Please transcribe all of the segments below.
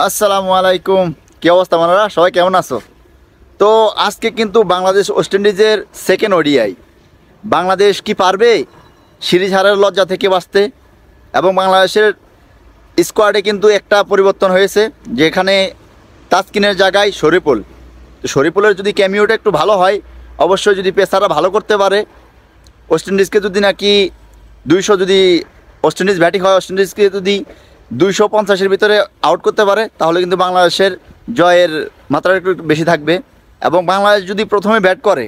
আসসালামু আলাইকুম। কি অবস্থা মানারা, সবাই কেমন আছো? তো আজকে কিন্তু বাংলাদেশ ওয়েস্ট ইন্ডিজের সেকেন্ড ওডিআই। বাংলাদেশ কি পারবে সিরিজ হারের লজ্জা থেকে বাঁচতে? এবং বাংলাদেশের স্কোয়াডে কিন্তু একটা পরিবর্তন হয়েছে, যেখানে তাসকিনের জায়গায় শরীফুল। তো শরীফুলের যদি ক্যামিওটা একটু ভালো হয়, অবশ্যই যদি পেসাররা ভালো করতে পারে, ওয়েস্ট ইন্ডিজকে যদি নাকি 200 যদি ওয়েস্ট ইন্ডিজ ব্যাটিং হয়, ওয়েস্ট ইন্ডিজকে যদি 250-এর ভিতরে আউট করতে পারে, তাহলে কিন্তু বাংলাদেশের জয়ের মাত্রা একটু বেশি থাকবে। এবং বাংলাদেশ যদি প্রথমে ব্যাট করে,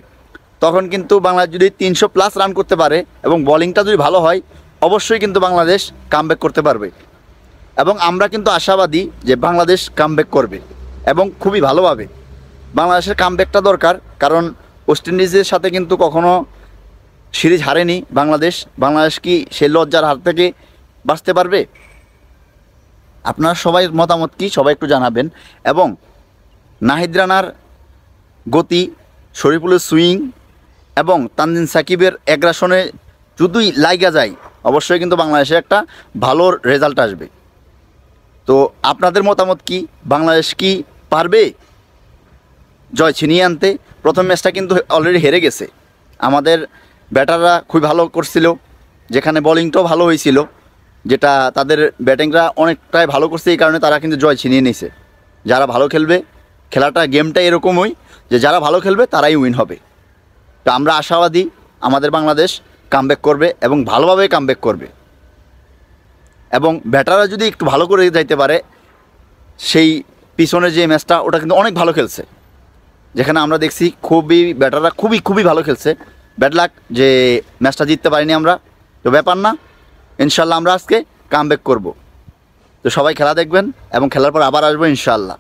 তখন কিন্তু বাংলাদেশ যদি 300+ রান করতে পারে এবং বোলিংটা যদি ভালো হয়, অবশ্যই কিন্তু বাংলাদেশ কামব্যাক করতে পারবে। এবং আমরা কিন্তু আশাবাদী যে বাংলাদেশ কামব্যাক করবে এবং খুবই ভালোভাবে। বাংলাদেশের কামব্যাকটা দরকার, কারণ ওয়েস্ট ইন্ডিজের সাথে কিন্তু কখনো সিরিজ হারেনি বাংলাদেশ। বাংলাদেশ কি সেই লজ্জার হাত থেকে বাঁচতে পারবে? আপনার সবাই মতামত কি, সবাই একটু জানাবেন। এবং নাহিদ রানার গতি, শরীফুলের সুইং এবং তানজিম সাকিবের অ্যাগ্রাসনে যদি লাইগা যায়, অবশ্যই কিন্তু বাংলাদেশে একটা ভালো রেজাল্ট আসবে। তো আপনাদের মতামত কি? বাংলাদেশ কি পারবে জয় ছিনিয়ে আনতে? প্রথম ম্যাচটা কিন্তু অলরেডি হেরে গেছে। আমাদের ব্যাটাররা খুবই ভালো করছিল, যেখানে বোলিংটাও ভালো হয়েছিল, যেটা তাদের ব্যাটিংরা অনেকটাই ভালো করছে, এই কারণে তারা কিন্তু জয় ছিনিয়ে নিয়েছে। যারা ভালো খেলবে, খেলাটা গেমটা এরকমই যে যারা ভালো খেলবে তারাই উইন হবে। তো আমরা আশাবাদী আমাদের বাংলাদেশ কামব্যাক করবে এবং ভালোভাবে কামব্যাক করবে। এবং ব্যাটাররা যদি একটু ভালো করে যাইতে পারে, সেই পিছনের যে ম্যাচটা ওটা কিন্তু অনেক ভালো খেলছে, যেখানে আমরা দেখছি ব্যাটাররা খুবই ভালো খেলছে। ব্যাড লাক যে ম্যাচটা জিততে পারিনি আমরা, তো ব্যাপার না, ইনশাল্লাহ আমরা আজকে কামব্যাক করব। তো সবাই খেলা দেখবেন এবং খেলার পর আবার আসবো ইনশাল্লাহ।